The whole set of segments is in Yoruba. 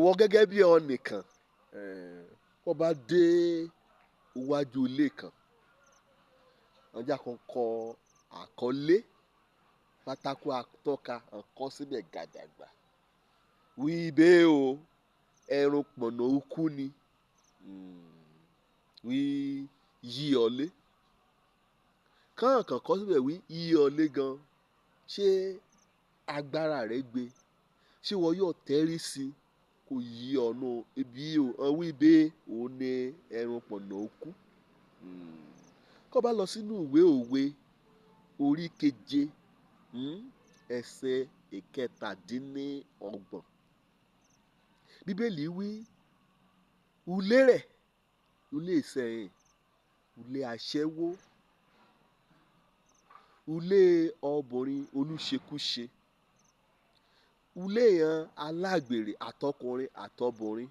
wọ́n gẹ́gẹ́ bí ọnìkan wọ́n bá dé iwájú ilé kan ọjà kan kọ àkọlé pátákó atọ́ka ọkọ síbẹ̀ gàdàgbà wí bẹ́ẹ̀ o ẹrun pọ̀nà ukú ni wí yí ọlé kọ́ọ̀kan kọ́ síbẹ̀ wí yí ọlé gan ṣé agbára rẹ̀ gbé ṣé wọn yóò tẹ́rí sí kò yí ọ̀nà ibi wí bẹ́ẹ̀ òun ní ẹrun pọ̀nà ukú kọ́ bá lọ sínú ìwé òwe orí keje ẹsẹ̀ ìkẹtàdínníọgbọ̀n bíbélì wí ulé rẹ̀ ulé ìsẹ̀yìn ulé aṣẹ́wó ulé obìnrin olùṣekúṣe ulé yan alágbèrè àtọkùnrin àtọbìnrin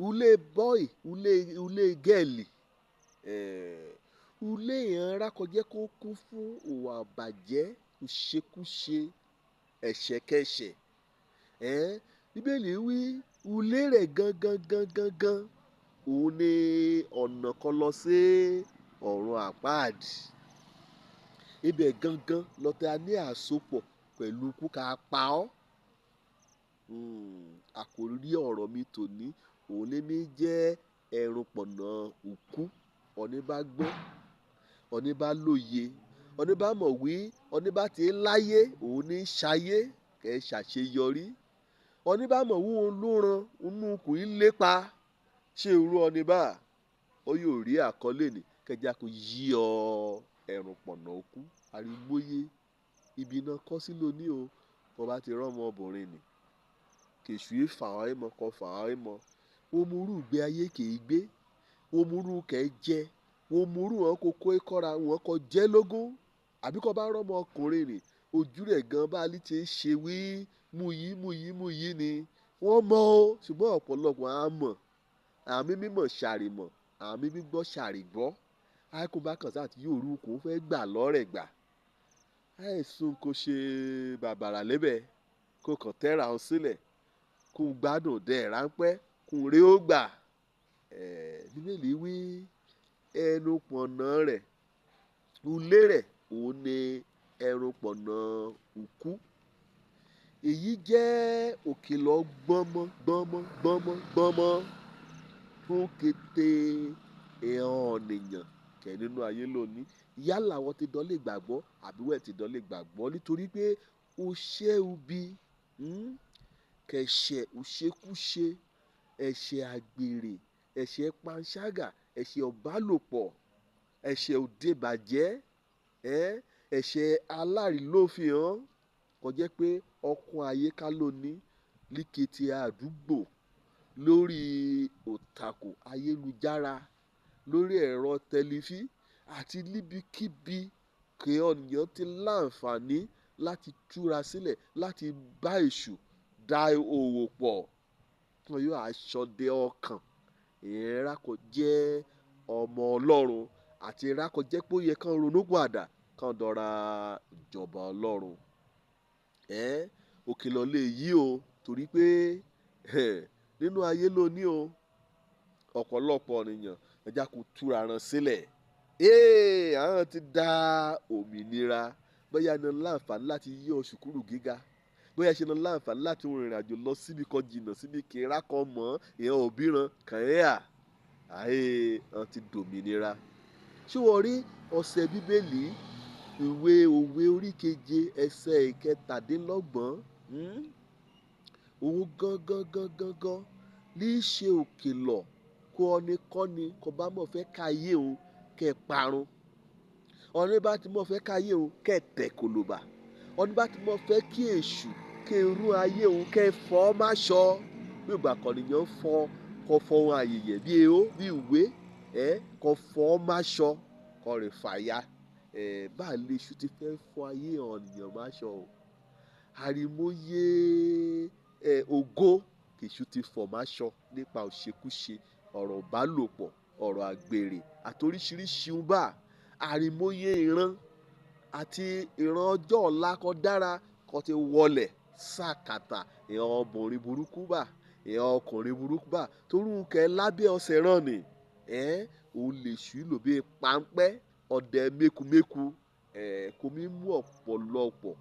ulé bọ́ì ulé gẹ́ẹ̀lì ulé yẹn rákọjẹ́ kó kún fún ìwà àbàjẹ́ ìṣekúṣe ẹ̀ṣẹ̀kẹ́ṣẹ̀ bíbélì wí ulé rẹ̀ gangan òun ni ọ̀nà kan lọ sí ọ̀run àpáàdì ibẹ̀ gangan lọ́tẹ̀ ní àsopọ̀ pẹ̀lú kúkà pa ọ́ àkòrí ọ̀rọ̀ mi tòní òun lé mi jẹ́ ẹrun pọ̀nà ukú ọ̀ní bá gbọ́ ọ̀ní bá lóye ọ̀ní bá mọ̀ wí ọ̀ní bá ti láyé òun ní ṣayé kẹ́ ẹ ṣàṣeyọrí ọ̀ní bá mọ̀ wí òun ló ran inú kù í lépa ṣé irú ọ̀ní bá ọ yóò rí àkọlé ní kẹjá kó yí ọ ẹrun pọ̀nà ukú àrígbóyé ibi náà kọ́ sí lónìí o kọ́ bá ti rán ọmọbìnrin nì kèṣù yìí fà ọ́ mọ́ kọ́ fà ọ́ mọ́ omuru gbé ayé kèé gbé omuru kẹ́ jẹ́ omuru wọn kò kó kọ́ra wọn kò jẹ́ lógún àbí kọ́ bá rọ́mọ ọkùnrin rè ojú rẹ̀ gan bá lè ti ṣe wí mú yí ni wọ́n mọ̀ o ṣùgbọ́n ọ̀pọ̀lọpọ̀ á mọ̀ àmì mímọ̀ ṣàrì mọ̀ àmì gbígbọ́ ṣàrì gbọ́ àìkú bá kàn sáà tí yóò rú kó fẹ́ gbà lọ́rẹ̀ gbà àìsùn kò ṣe bàbàrà lébẹ̀ kó kàn tẹ́ra ọ sílẹ̀ kó gbádùn dẹ̀ ráńpẹ́ kó rí ó gbà bíbélì wí ẹnu pọ̀nà rẹ̀ ulé rẹ̀ òun ni ẹrun pọ̀nà ukú èyí jẹ́ òkìlọ̀ gbọ́mọ́ fún kété ènìyàn kẹ̀ nínú ayé lónìí yálà wọ́n ti dọ́lé gbàgbọ́ àbí wọ́n ti dọ́lé gbàgbọ́ nítorí pé ó ṣẹ́ ubi kẹ̀ṣẹ̀ òṣekúṣe ẹ̀ṣẹ̀ àgbèrè ẹ̀ṣẹ̀ panṣágà ẹ̀ṣẹ̀ ọ̀bálòpọ̀ ẹ̀ṣẹ̀ òdebàjẹ́ ẹ̀ṣẹ̀ alárìlófihàn kò jẹ́ pé ọkùn àyíká lónìí líkìtì àdúgbò lórí òtàkùn ayélujára lórí ẹ̀rọ tẹlifí àti níbikíbi kí ọ̀nìyàn ti láǹfààní láti túra sílẹ̀ láti bá èṣù da òwò pọ̀ wọn yóò aṣọdẹ ọkàn ìrẹ́ra kò jẹ́ ọmọ ọlọ́run àti ìrẹ́ra kò jẹ́ pé ó yẹ kán ronú padà kán dọ̀ra ìjọba ọlọ́run òkìlọ̀ lè yí o torí pé nínú ayé lónìí o ọ̀pọ̀lọpọ̀ ènìyàn ẹja kò túra ran sílẹ̀ àwọn ti da òmìnira bóyá ní láǹfààní láti yí oṣù kúrò gíga bóyá ṣe ní láǹfààní láti rìnrìn àjò lọ síbi kan jìnnà síbi kìíra kan mọ́ ìyẹn òbíran kàẹ́yà àwọn ti dòmìnira ṣé wọ́n rí ọ̀sẹ̀ bíbélì ìwé òwe orí keje ẹsẹ̀ ìkẹtàdínlọ́gbọ̀n òun gangan ní í ṣe òkìlọ̀ kó ọnikọ́ni kò bá mọ̀ fẹ́ káyé òun kẹ́ parun ọ̀nà bá ti mọ̀ fẹ́ káyé òun kẹ́ tẹ̀ kòlòbà ọ̀nà bá ti mọ̀ fẹ́ kí èṣù kẹ́ rú ayé òun kẹ́ fọ́ má ṣọ bí ìgbà kan nìyẹn fọ́ kọ́ fọ́ ohun àyèyè bí ehó bí ìwé kọ́ fọ́ má ṣọ kọ́ rè fàya bá lè èṣù ti fẹ́ fọ́ ayé ọ̀nìyàn má ṣọ o àrìmọye ògo kèṣù ti fọ̀ má ṣọ nípa òṣekúṣe ọ̀rọ̀ ìbálòpọ̀ ọ̀rọ̀ àgbèrè àtoríṣiríṣi ń bà àrìmọye ìran àti ìran ọjọ́ ọ̀la kan dára kan ti wọlẹ̀ sàkàtà ìhàn ọmọbìnrin burúkú bá ìhàn ọkùnrin burúkú bá torúkẹ lábẹ́ ọ̀sẹ̀ rán ni òun lè ṣú lò bí páńpẹ́ ọdẹ mẹ́kùmẹ́kù kò mí mú ọ̀pọ̀lọpọ̀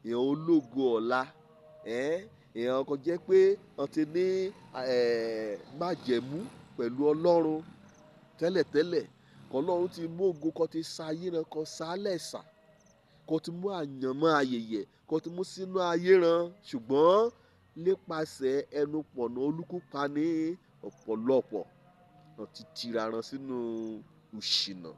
ìhàn ológo ọ̀la èèyàn kan jẹ́ pé wọ́n ti ní májẹ̀mú pẹ̀lú ọlọ́run tẹ́lẹ̀tẹ́lẹ̀ ọlọ́run ti mú ògo kan ti sa ayé ran kan sálẹ̀ sà kan ti mú àyànmọ́ ayẹyẹ kan ti mú sínú ayé ran ṣùgbọ́n nípasẹ̀ ẹnu pọ̀nà olúkúpa ní ọ̀pọ̀lọpọ̀ wọ́n ti tira ran sínú òṣìnà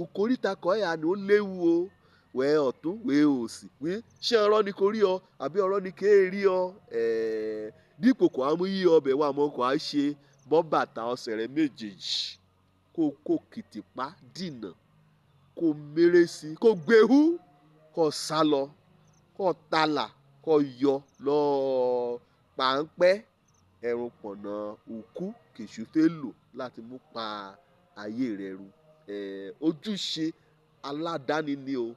ìkóríta kan ẹ̀yà ni ó léwu o wẹ́ ọ̀tún wẹ́ òsì wí ṣé ọ̀rọ̀ ni kò rí ọ àbí ọ̀rọ̀ ni kò rí ọ dípò kò á mú yí ọbẹ̀ wà mọ́ kò á ṣe bọ́ bàtà ọ̀sẹ̀ rẹ méjèèjì kó kìtìpá dìnà kó méré sí kó gbéhú kó sá lọ kó talà kó yọ lọ páńpẹ́ ẹ̀rùn pọ̀nà òkú kìsù fẹ́ lò láti mú pa ayé rẹ run ojúṣe aládàáni ni o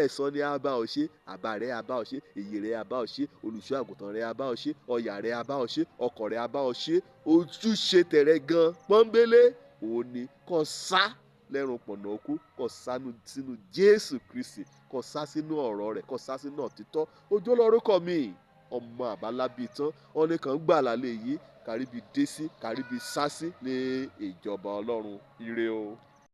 ẹ̀san ni a bá ọ ṣe àbá rẹ̀ a bá ọ ṣe èyí rẹ̀ a bá ọ ṣe olùṣọ́ àgùntàn rẹ̀ a bá ọ ṣe ọ̀yà rẹ̀ a bá ọ ṣe ọkọ̀ rẹ̀ a bá ọ ṣe ojúṣe tẹ̀rẹ̀ gan pọ́nbélé òun ni kó sá lẹ́rùn pọ̀nà òkú kó sá sínú Jésù Kristi kó sá sínú ọ̀rọ̀ rẹ̀ kó sá sínú òtítọ́ ojú lórúkọ mi ọmọ àbálábí tán wọn ní kàn gbà lálẹ́ yìí káríbi dé sí káríbi sá sí ní ìjọba Ọlọ́run ire o.